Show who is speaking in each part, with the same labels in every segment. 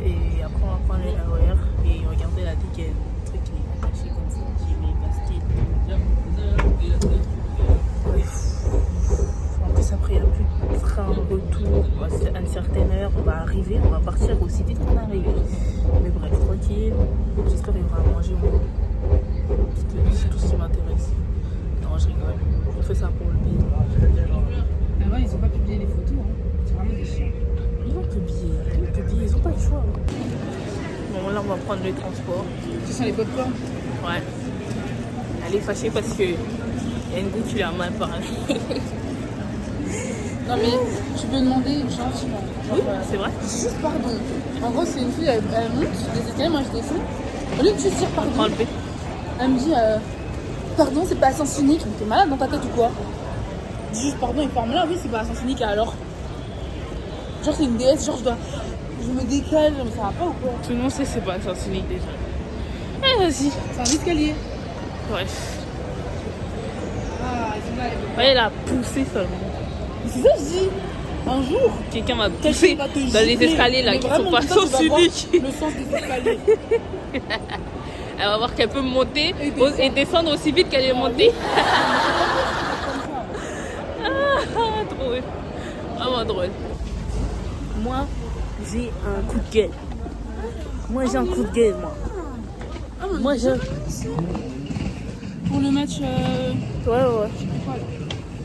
Speaker 1: Et après, on va prendre le RER et regarder la tête, il y a un truc qui est attaché comme ça. J'ai mis Bastille. Bref. En plus, après, il n'y a plus de train retour. À une certaine heure, on va arriver. On va partir aussi vite qu'on est arrivé. Mais bref, tranquille. J'espère qu'il y aura à manger au moins. C'est tout ce qui m'intéresse. Non, je rigole. On fait ça pour le pays.
Speaker 2: Avant, ils n'ont pas publié les photos. Hein. C'est vraiment des chiens.
Speaker 1: Ils vont publier. Ils n'ont pas le choix. Bon, là, on va prendre le transport.
Speaker 2: Ce sont les pop-corn.
Speaker 1: Ouais. Elle est fâchée parce que il y a une go qui lui a mal parlé.
Speaker 2: Non mais tu peux demander gentiment.
Speaker 1: Oui, c'est vrai.
Speaker 2: Juste pardon. En gros, c'est une fille, elle monte des escaliers, moi je descends. Au lieu de juste dire pardon,
Speaker 1: Enlever.
Speaker 2: elle me dit pardon, c'est pas à sens unique. Mais t'es malade dans ta tête ou quoi? Dis juste pardon et forme là, oui, c'est pas à sens unique alors. Genre, c'est une déesse, genre je me décale, mais ça va pas ou quoi?
Speaker 1: Tout le monde sait que c'est pas un sens unique déjà. Eh, vas-y.
Speaker 2: C'est un escalier.
Speaker 1: Bref.
Speaker 2: Ah, ils sont là, les
Speaker 1: Ouais, elle a poussé seulement.
Speaker 2: Mais c'est ça que je dis. Un jour,
Speaker 1: Quelqu'un va
Speaker 2: quelqu'un
Speaker 1: pousser
Speaker 2: va te
Speaker 1: dans
Speaker 2: gifler.
Speaker 1: les escaliers là
Speaker 2: Mais
Speaker 1: qui
Speaker 2: vraiment,
Speaker 1: sont pas
Speaker 2: comme ça, tu
Speaker 1: sens
Speaker 2: vas voir
Speaker 1: unique.
Speaker 2: Le sens des escaliers.
Speaker 1: Elle va voir qu'elle peut monter
Speaker 2: Et
Speaker 1: et descendre aussi vite qu'elle est montée. Ah, drôle. Vraiment drôle. Moi, j'ai un coup de gueule. Moi, j'ai un coup de gueule, moi. Moi, j'ai...
Speaker 2: Pour le match,
Speaker 1: Ouais.
Speaker 2: je sais plus quoi, là.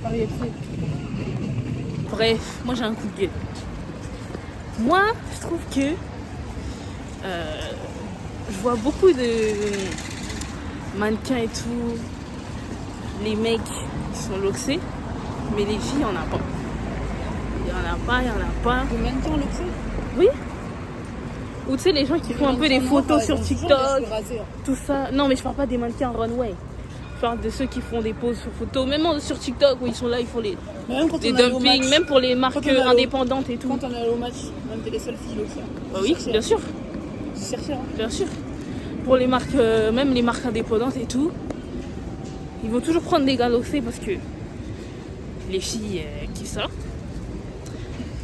Speaker 2: Paris FC.
Speaker 1: Bref, moi, j'ai un coup de gueule. Moi, je trouve que... je vois beaucoup de mannequins et tout. Les mecs, ils sont loxés. Mais les filles, il n'y en a pas. Il n'y en a pas.
Speaker 2: De mannequin, le fait.
Speaker 1: Oui. Ou tu sais, les gens qui font un peu des photos sur TikTok, tout ça. Non, mais je parle pas des mannequins en runway. Je parle de ceux qui font des poses sur photos. Même sur TikTok, où ils sont là, ils font des dumpings, même pour les marques indépendantes et tout.
Speaker 2: Quand on est allé au match, même t'es les seules filles loxées.
Speaker 1: Bah oui, bien sûr.
Speaker 2: J'ai cherché, hein.
Speaker 1: Bien sûr. Pour les marques, même les marques indépendantes et tout, ils vont toujours prendre des gars loxés parce que les filles qui sortent.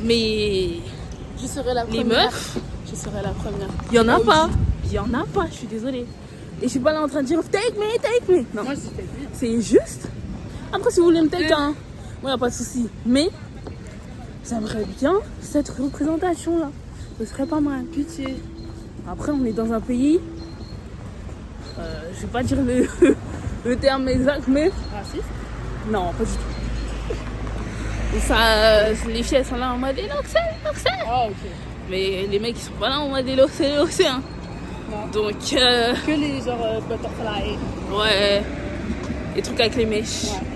Speaker 1: Mais
Speaker 2: Je serai la
Speaker 1: les
Speaker 2: première.
Speaker 1: meufs,
Speaker 2: Je serai la première.
Speaker 1: il y en a
Speaker 2: Oh,
Speaker 1: pas. Il y en a pas, je suis désolée. Et je suis pas là en train de dire take me. Non,
Speaker 2: Moi, c'était bien.
Speaker 1: c'est juste. Après, si vous voulez me take, hein, moi, y a pas de souci. Mais j'aimerais bien cette représentation-là. Ce serait pas mal.
Speaker 2: Pitié.
Speaker 1: Après, on est dans un pays, je vais pas dire le terme exact, mais
Speaker 2: Raciste.
Speaker 1: non, pas du tout. Et ça, les filles, elles sont là en mode loxé.
Speaker 2: Ah, ok.
Speaker 1: Mais les mecs, ils sont pas là en mode loxé, hein.
Speaker 2: Non.
Speaker 1: Donc,
Speaker 2: Que les genre butterfly.
Speaker 1: ouais, les trucs avec les mèches.
Speaker 2: Ouais.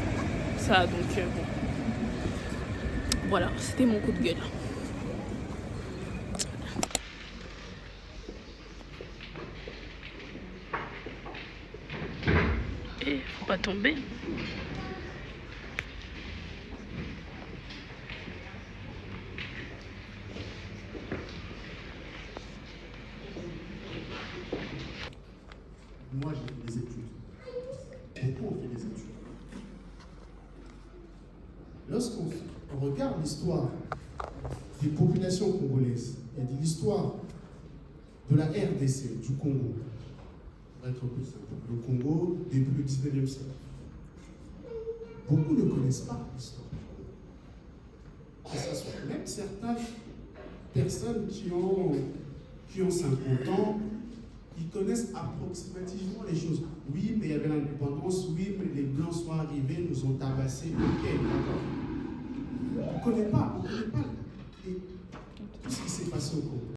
Speaker 1: Ça, donc, bon. Voilà, c'était mon coup de gueule. Et faut pas tomber.
Speaker 3: Moi, j'ai fait des études. Beaucoup ont fait des études. Lorsqu'on regarde l'histoire des populations congolaises et de l'histoire de la RDC, du Congo, on va être plus simple, le Congo début du 19e siècle, beaucoup ne connaissent pas l'histoire du Congo. Que ce soit même certaines personnes qui ont 50 ans, ils connaissent approximativement les choses. Oui, mais il y avait l'indépendance, oui, mais les Blancs sont arrivés, nous ont tabassés, ok, d'accord. On ne connaît pas tout ce qui s'est passé au Congo.